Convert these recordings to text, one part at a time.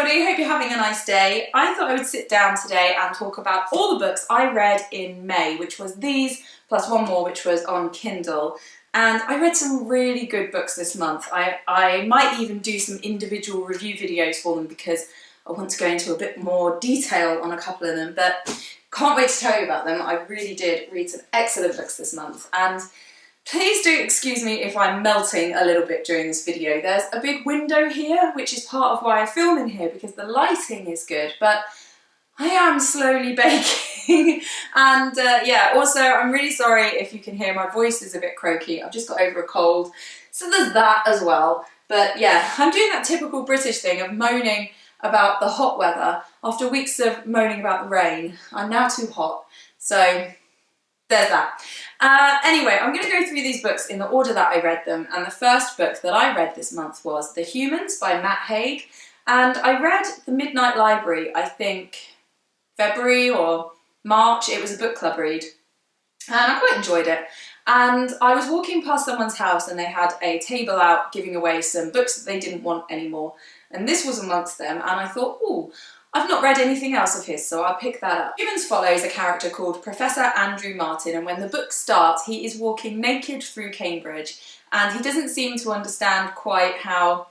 everybody, hope you're having a nice day. I thought I would sit down today and talk about all the books I read in May, which was these, plus one more which was on Kindle. And I read some really good books this month. I might even do some individual review videos for them because I want to go into a bit more detail on a couple of them, but can't wait to tell you about them. I really did read some excellent books this month, and please do excuse me if I'm melting a little bit during this video. There's a big window here, which is part of why I film in here, because the lighting is good, but I am slowly baking. And yeah, also I'm really sorry if you can hear my voice is a bit croaky. I've just got over a cold, so there's that as well. But yeah, I'm doing that typical British thing of moaning about the hot weather after weeks of moaning about the rain. I'm now too hot, so there's that. Anyway, I'm going to go through these books in the order that I read them, and the first book that I read this month was The Humans by Haig, and I read The Midnight Library, I think February or March. It was a book club read, and I quite enjoyed it. And I was walking past someone's house and they had a table out giving away some books that they didn't want anymore, and this was amongst them, and I thought, ooh, I've not read anything else of his, so I'll pick that up. Humans follows a character called Professor Andrew Martin, and when the book starts, he is walking naked through Cambridge, and he doesn't seem to understand quite how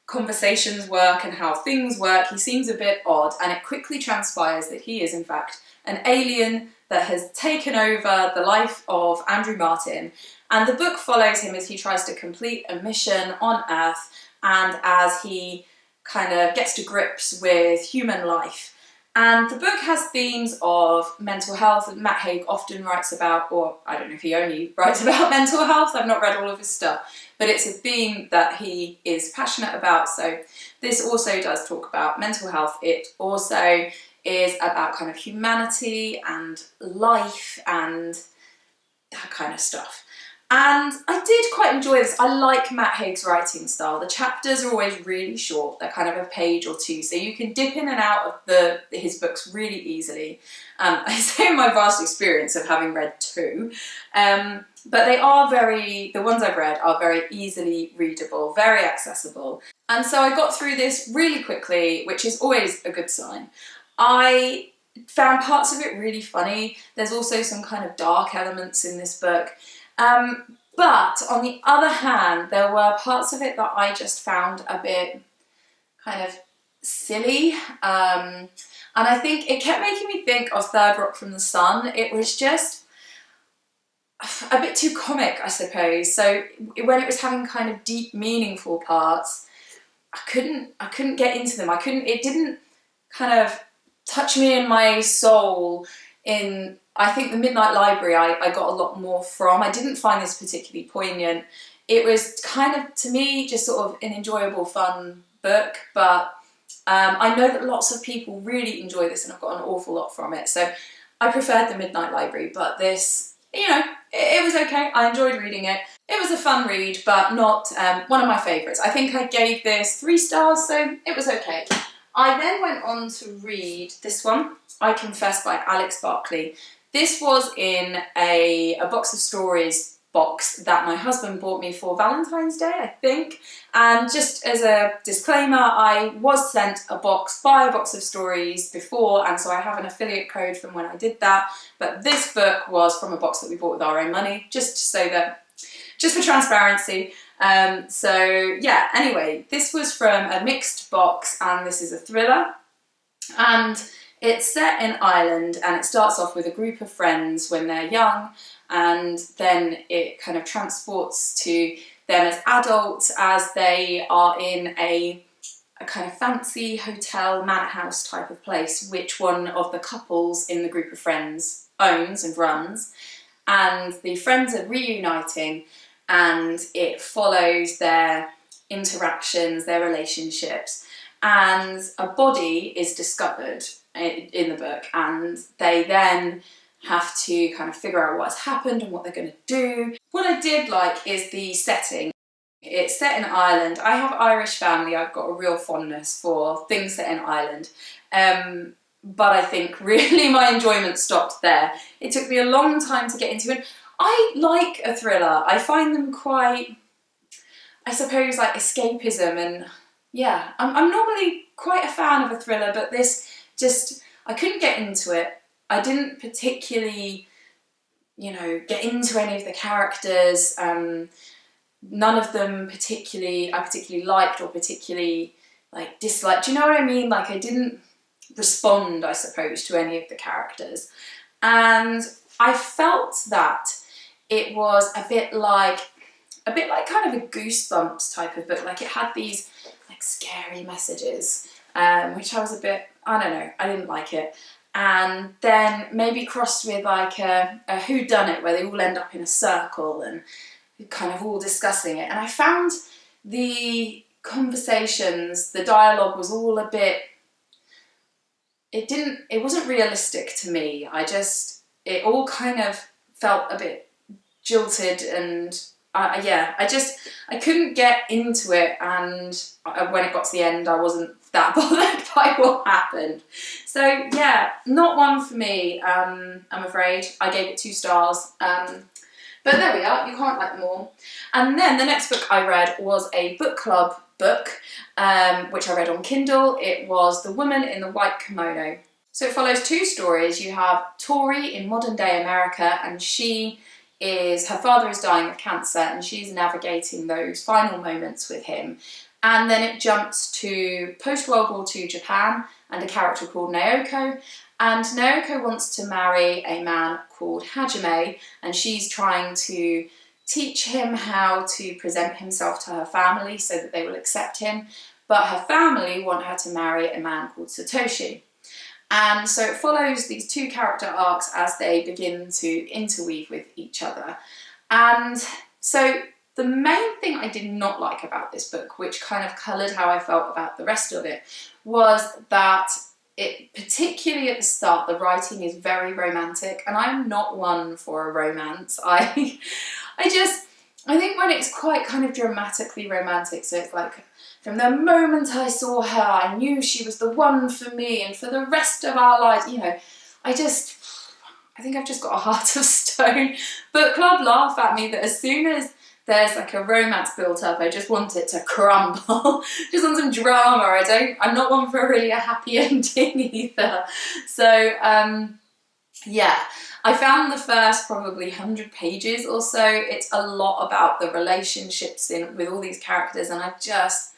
conversations work and how things work. He seems a bit odd, and it quickly transpires that he is in fact an alien that has taken over the life of Andrew Martin, and the book follows him as he tries to complete a mission on Earth and as he kind of gets to grips with human life. And the book has themes of mental health that Haig often writes about, or I don't know if he only writes about mental health, I've not read all of his stuff, but it's a theme that he is passionate about. So this also does talk about mental health. It also is about kind of humanity and life and that kind of stuff. And I did quite enjoy this. I like Haig's writing style. The chapters are always really short. They're kind of a page or two, so you can dip in and out of his books really easily. I say in my vast experience of having read two, but they are the ones I've read are very easily readable, very accessible. And so I got through this really quickly, which is always a good sign. I found parts of it really funny. There's also some kind of dark elements in this book. But on the other hand, there were parts of it that I just found a bit kind of silly. And I think it kept making me think of Third Rock from the Sun. It was just a bit too comic, I suppose. So when it was having kind of deep, meaningful parts, I couldn't get into them. It didn't kind of touch me in my soul. I think The Midnight Library I got a lot more from. I didn't find this particularly poignant. It was kind of, to me, just sort of an enjoyable, fun book, but I know that lots of people really enjoy this and I've got an awful lot from it. So I preferred The Midnight Library, but this, you know, it was okay. I enjoyed reading it. It was a fun read, but not one of my favourites. I think I gave this 3 stars, so it was okay. I then went on to read this one, I Confess by Barclay. This was in a box of stories box that my husband bought me for Valentine's Day, I think. And just as a disclaimer, I was sent a box of stories before, and so I have an affiliate code from when I did that. But this book was from a box that we bought with our own money, just for transparency. So yeah, anyway, this was from a mixed box, and this is a thriller. And it's set in Ireland, and it starts off with a group of friends when they're young, and then it kind of transports to them as adults as they are in a kind of fancy hotel, manor house type of place, which one of the couples in the group of friends owns and runs. And the friends are reuniting, and it follows their interactions, their relationships, and a body is discovered in the book, and they then have to kind of figure out what's happened and what they're going to do. What I did like is the setting. It's set in Ireland. I have Irish family. I've got a real fondness for things set in Ireland. But I think really my enjoyment stopped there. It took me a long time to get into it. I like a thriller. I find them quite, I suppose, like escapism, and yeah, I'm normally quite a fan of a thriller, but this just, I couldn't get into it. I didn't particularly, get into any of the characters. None of them I particularly liked or particularly disliked. Do you know what I mean? Like, I didn't respond, I suppose, to any of the characters. And I felt that it was a bit like kind of a Goosebumps type of book. Like, it had these scary messages, which I was a bit, I don't know, I didn't like it. And then maybe crossed with a whodunit where they all end up in a circle and kind of all discussing it. And I found the conversations, the dialogue was all a bit, it wasn't realistic to me. It all kind of felt a bit jilted, and I couldn't get into it, and when it got to the end I wasn't that bothered by what happened. So yeah, not one for me, I'm afraid. I gave it 2 stars, but there we are, you can't like them all. And then the next book I read was a book club book, which I read on Kindle. It was The Woman in the White Kimono. So it follows 2 stories. You have Tori in modern day America, and her father is dying of cancer, and she's navigating those final moments with him. And then it jumps to post-World War II Japan and a character called Naoko. And Naoko wants to marry a man called Hajime, and she's trying to teach him how to present himself to her family so that they will accept him. But her family want her to marry a man called Satoshi. And so it follows these 2 character arcs as they begin to interweave with each other. And so the main thing I did not like about this book, which kind of coloured how I felt about the rest of it, was that particularly at the start, the writing is very romantic, and I'm not one for a romance. I think when it's quite kind of dramatically romantic, so it's like, from the moment I saw her, I knew she was the one for me and for the rest of our lives. I think I've just got a heart of stone. Book club laugh at me that as soon as there's a romance built up, I just want it to crumble. Just want some drama. I'm not one for really a happy ending either. So, yeah. I found the first probably 100 pages or so, it's a lot about the relationships with all these characters, and I just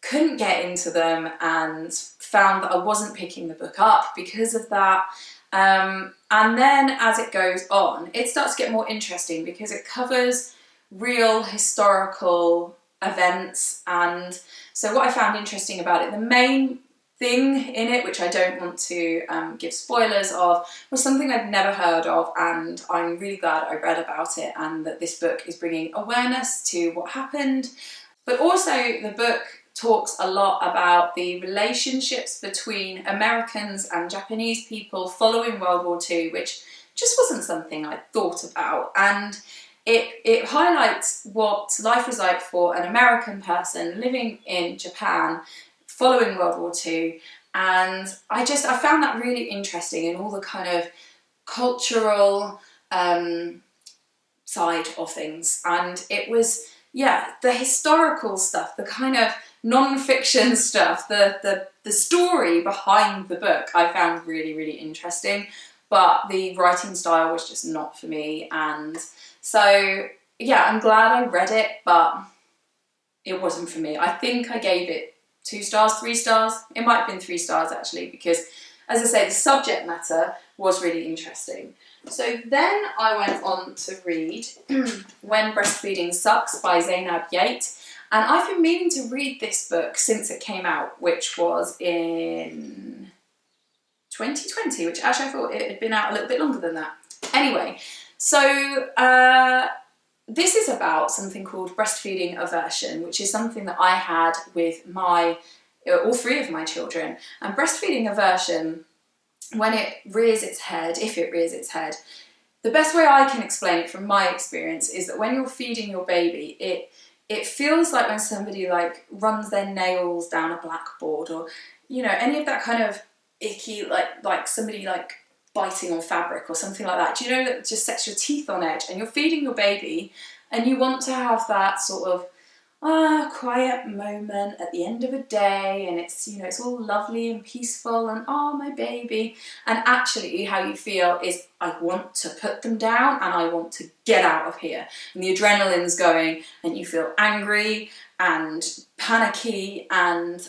couldn't get into them and found that I wasn't picking the book up because of that. And then as it goes on, it starts to get more interesting because it covers real historical events. And so what I found interesting about it, the main thing in it, which I don't want to give spoilers of, was something I'd never heard of, and I'm really glad I read about it and that this book is bringing awareness to what happened. But also the book talks a lot about the relationships between Americans and Japanese people following World War II, which just wasn't something I thought about. And it highlights what life was like for an American person living in Japan following World War II. And I found that really interesting in all the kind of cultural side of things. And it was, the historical stuff, the kind of non-fiction stuff, the story behind the book I found really, really interesting, but the writing style was just not for me. And so, I'm glad I read it, but it wasn't for me. I think I gave it 2 stars, 3 stars. It might have been 3 stars actually, because as I say, the subject matter was really interesting. So then I went on to read When Breastfeeding Sucks by Zainab Yate. And I've been meaning to read this book since it came out, which was in 2020, which actually I thought it had been out a little bit longer than that. Anyway, so this is about something called breastfeeding aversion, which is something that I had with all 3 of my children. And breastfeeding aversion, when it rears its head, if it rears its head, the best way I can explain it from my experience is that when you're feeding your baby, it feels like when somebody runs their nails down a blackboard, or any of that kind of icky, like somebody biting on fabric or something like that. Do you know that just sets your teeth on edge? And you're feeding your baby and you want to have that sort of, quiet moment at the end of a day, and it's, you know, it's all lovely and peaceful, and oh, my baby. And actually how you feel is, I want to put them down and I want to get out of here. And the adrenaline's going and you feel angry and panicky. And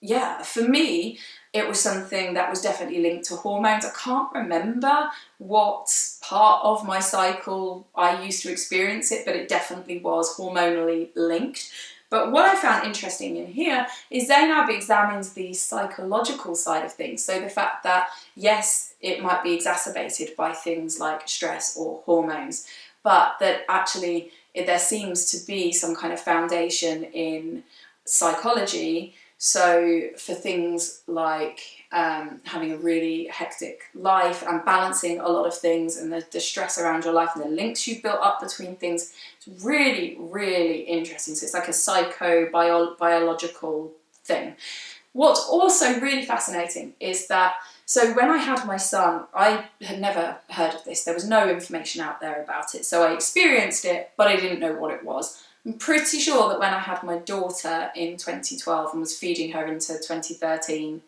yeah, for me, it was something that was definitely linked to hormones. I can't remember what part of my cycle I used to experience it, but it definitely was hormonally linked. But what I found interesting in here is Zainab examines the psychological side of things. So the fact that, yes, it might be exacerbated by things like stress or hormones, but that actually there seems to be some kind of foundation in psychology. So for things like having a really hectic life and balancing a lot of things, and the stress around your life and the links you've built up between things, it's really, really interesting. So it's like a psychobiological thing. What's also really fascinating is that, so when I had my son, I had never heard of this. There was no information out there about it. So I experienced it, but I didn't know what it was. I'm pretty sure that when I had my daughter in 2012 and was feeding her into 2013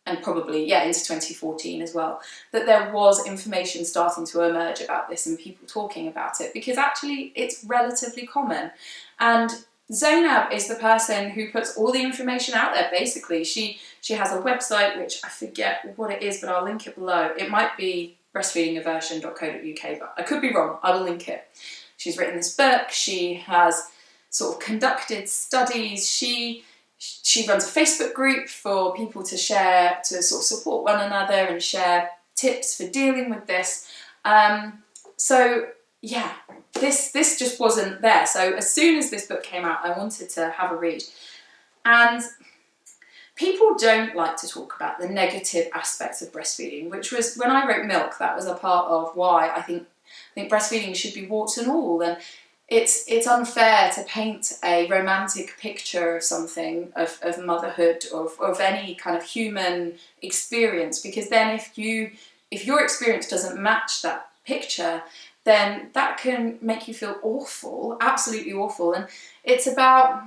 and probably, yeah, into 2014 as well, that there was information starting to emerge about this and people talking about it, because actually it's relatively common. And Zainab is the person who puts all the information out there, basically. She has a website, which I forget what it is, but I'll link it below. It might be breastfeedingaversion.co.uk, but I could be wrong. I will link it. She's written this book. She has sort of conducted studies. She runs a Facebook group for people to share, to sort of support one another and share tips for dealing with this. So yeah, this just wasn't there. So as soon as this book came out, I wanted to have a read. And people don't like to talk about the negative aspects of breastfeeding, which was, when I wrote Milk, that was a part of why I think breastfeeding should be warts and all. And it's unfair to paint a romantic picture of something, of motherhood, of any kind of human experience, because then if your experience doesn't match that picture, then that can make you feel awful, absolutely awful. And it's about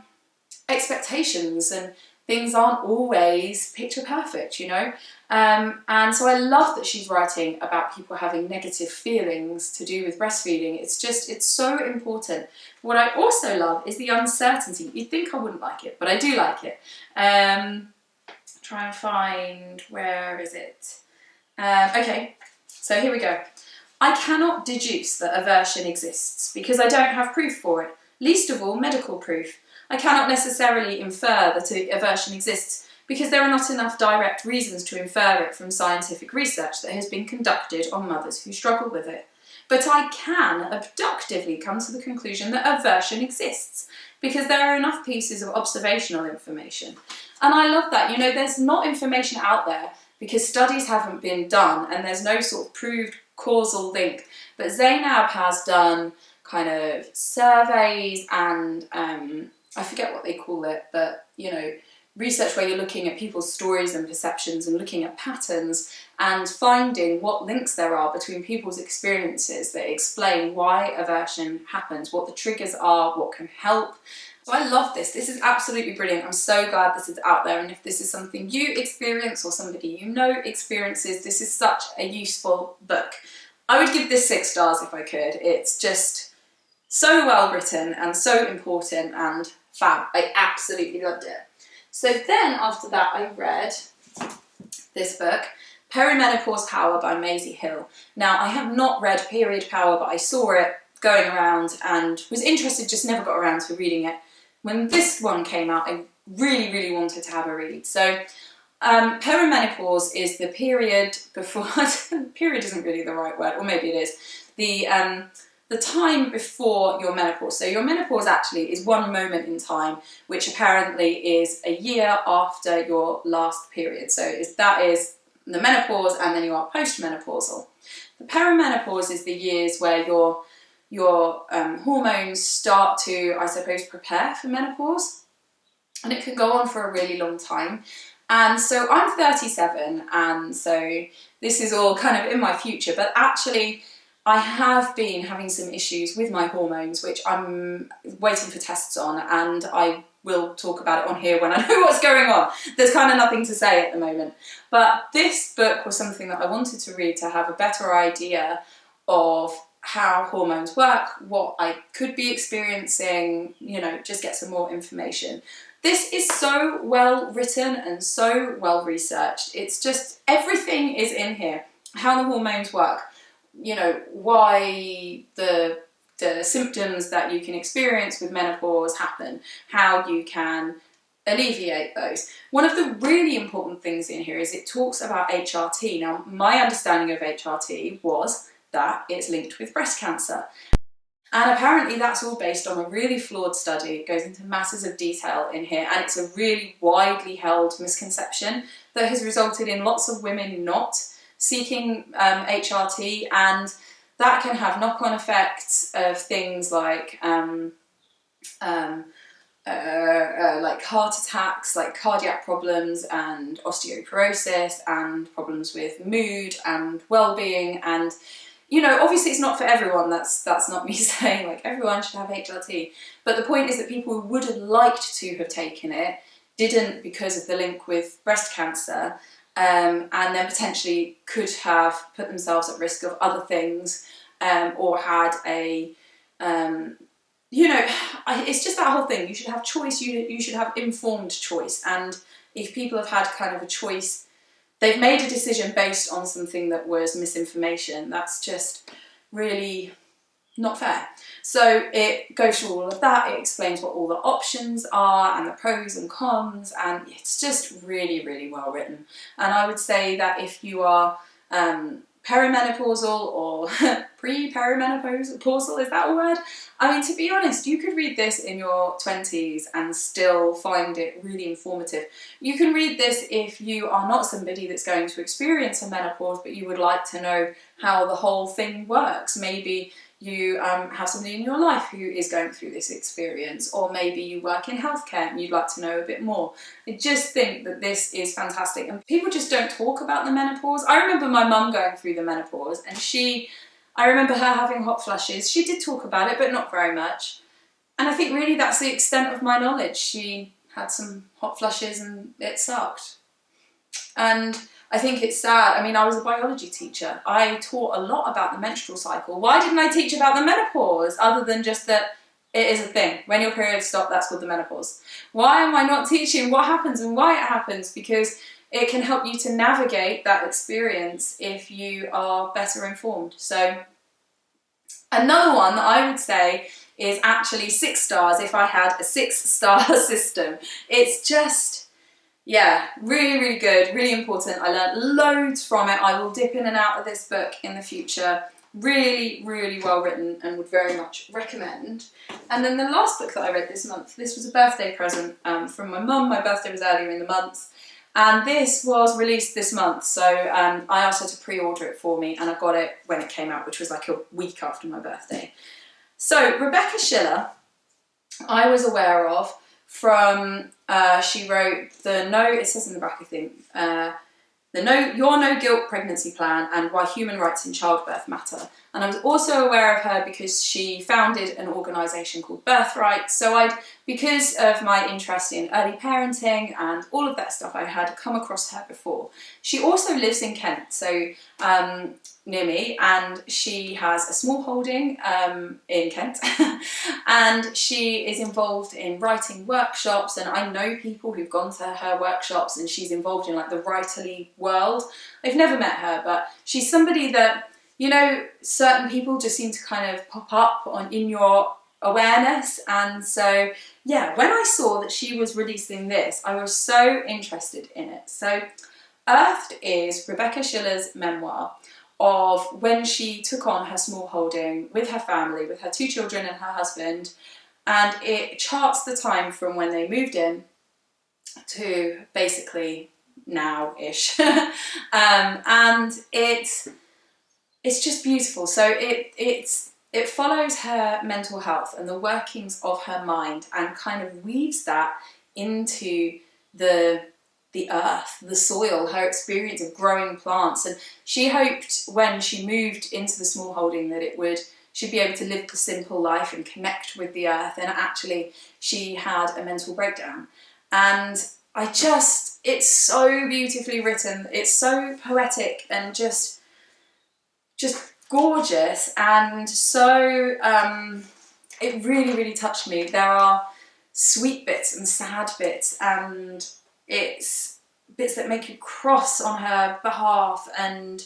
expectations, and things aren't always picture perfect, you know. And so I love that she's writing about people having negative feelings to do with breastfeeding. It's so important. What I also love is the uncertainty. You'd think I wouldn't like it, but I do like it. Try and find, where is it? Okay, so here we go. I cannot deduce that aversion exists because I don't have proof for it, least of all medical proof. I cannot necessarily infer that aversion exists because there are not enough direct reasons to infer it from scientific research that has been conducted on mothers who struggle with it. But I can abductively come to the conclusion that aversion exists because there are enough pieces of observational information. And I love that. You know, there's not information out there because studies haven't been done and there's no sort of proved causal link. But Zainab has done kind of surveys and I forget what they call it, but, you know, research where you're looking at people's stories and perceptions and looking at patterns and finding what links there are between people's experiences that explain why aversion happens, what the triggers are, what can help. So I love this. This is absolutely brilliant. I'm so glad this is out there, and if this is something you experience or somebody you know experiences, this is such a useful book. I would give this 6 stars if I could. It's just so well written and so important and fab. I absolutely loved it. So then after that I read this book, Perimenopause Power by Maisie Hill. Now I have not read Period Power, but I saw it going around and was interested, just never got around to reading it. When this one came out, I really, really wanted to have a read. So perimenopause is the period before, period isn't really the right word, or maybe it is, the time before your menopause. So your menopause actually is one moment in time, which apparently is a year after your last period. So that is the menopause, and then you are postmenopausal. The perimenopause is the years where your hormones start to, I suppose, prepare for menopause, and it can go on for a really long time. And so I'm 37, and so this is all kind of in my future, but actually I have been having some issues with my hormones, which I'm waiting for tests on, and I will talk about it on here when I know what's going on. There's kind of nothing to say at the moment. But this book was something that I wanted to read to have a better idea of how hormones work, what I could be experiencing, you know, just get some more information. This is so well written and so well researched. It's just, everything is in here. How the hormones work, you know, why the symptoms that you can experience with menopause happen, how you can alleviate those. One of the really important things in here is it talks about HRT. Now, my understanding of HRT was that it's linked with breast cancer. And apparently that's all based on a really flawed study. It goes into masses of detail in here, and it's a really widely held misconception that has resulted in lots of women not seeking HRT, and that can have knock-on effects of things like heart attacks, like cardiac problems and osteoporosis, and problems with mood and well-being. And, you know, obviously it's not for everyone. That's not me saying like everyone should have HRT. But the point is that people who would have liked to have taken it didn't because of the link with breast cancer. And then potentially could have put themselves at risk of other things, or had a, you know, it's just that whole thing. You should have choice, you should have informed choice. And if people have had kind of a choice, they've made a decision based on something that was misinformation, that's just really not fair. So it goes through all of that, it explains what all the options are and the pros and cons, and it's just really, really well written. And I would say that if you are perimenopausal or pre-perimenopausal, is that a word? I mean, to be honest, you could read this in your 20s and still find it really informative. You can read this if you are not somebody that's going to experience a menopause, but you would like to know how the whole thing works. Maybe you have somebody in your life who is going through this experience, or maybe you work in healthcare and you'd like to know a bit more. I just think that this is fantastic, and people just don't talk about the menopause. I remember my mum going through the menopause, and I remember her having hot flushes. She did talk about it, but not very much. And I think really that's the extent of my knowledge. She had some hot flushes and it sucked. And I think it's sad. I mean, I was a biology teacher. I taught a lot about the menstrual cycle. Why didn't I teach about the menopause, other than just that it is a thing? When your periods stop, that's called the menopause. Why am I not teaching what happens and why it happens? Because it can help you to navigate that experience if you are better informed. So another one that I would say is actually 6 stars if I had a 6-star system. It's just, yeah, really, really good, really important. I learned loads from it. I will dip in and out of this book in the future. Really, really well written, and would very much recommend. And then the last book that I read this month, this was a birthday present from my mum. My birthday was earlier in the month, and this was released this month. So I asked her to pre-order it for me, and I got it when it came out, which was like a week after my birthday. So Rebecca Schiller, I was aware of from, she wrote it says in the back, I think, Your No Guilt Pregnancy Plan and Why Human Rights in Childbirth Matter. And I was also aware of her because she founded an organisation called Birthright. So because of my interest in early parenting and all of that stuff, I had come across her before. She also lives in Kent, so near me, and she has a small holding in Kent, and she is involved in writing workshops, and I know people who've gone to her workshops, and she's involved in like the writerly world. I've never met her, but she's somebody that, you know, certain people just seem to kind of pop up in your awareness. And so, yeah, when I saw that she was releasing this, I was so interested in it. So Earthed is Rebecca Schiller's memoir of when she took on her small holding with her family, with her 2 children and her husband, and it charts the time from when they moved in to basically now-ish. And it's just beautiful. So it follows her mental health and the workings of her mind, and kind of weaves that into the the earth, the soil, her experience of growing plants. And she hoped when she moved into the small holding that she'd be able to live the simple life and connect with the earth. And actually she had a mental breakdown. And it's so beautifully written. It's so poetic and just gorgeous. And so it really, really touched me. There are sweet bits and sad bits, and it's bits that make you cross on her behalf, and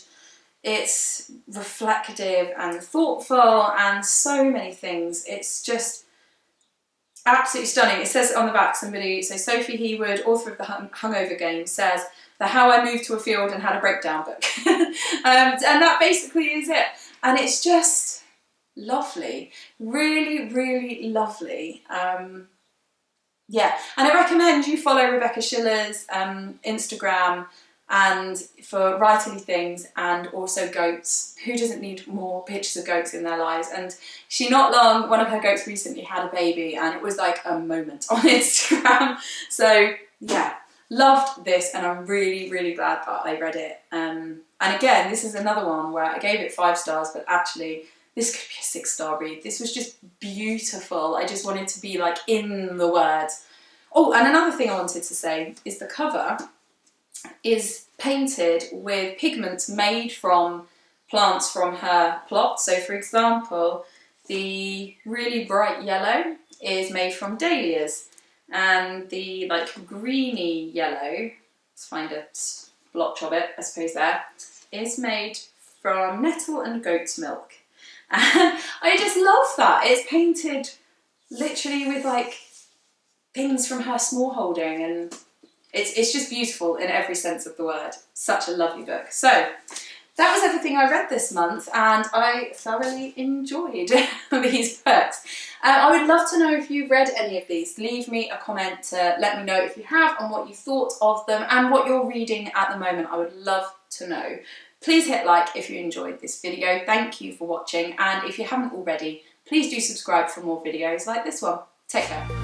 it's reflective and thoughtful and so many things. It's just absolutely stunning. It says on the back, so Sophie Hewood, author of the Hungover Game, says the How I Moved to a Field and Had a Breakdown book. And that basically is it. And it's just lovely. Really, really lovely. Yeah, and I recommend you follow Rebecca Schiller's Instagram and for writerly things, and also goats. Who doesn't need more pictures of goats in their lives? And one of her goats recently had a baby, and it was like a moment on Instagram. So yeah, loved this, and I'm really, really glad that I read it. And again, this is another one where I gave it 5 stars, but actually this could be a 6-star read. This was just beautiful. I just wanted to be like in the words. Oh, and another thing I wanted to say is the cover is painted with pigments made from plants from her plot. So for example, the really bright yellow is made from dahlias, and the like greeny yellow, let's find a blotch of it, I suppose there, is made from nettle and goat's milk. And I just love that. It's painted literally with like things from her small holding, and it's just beautiful in every sense of the word. Such a lovely book. So that was everything I read this month, and I thoroughly enjoyed these books. I would love to know if you've read any of these. Leave me a comment to let me know if you have and what you thought of them and what you're reading at the moment. I would love to know. Please hit like if you enjoyed this video. Thank you for watching, and if you haven't already, please do subscribe for more videos like this one. Take care.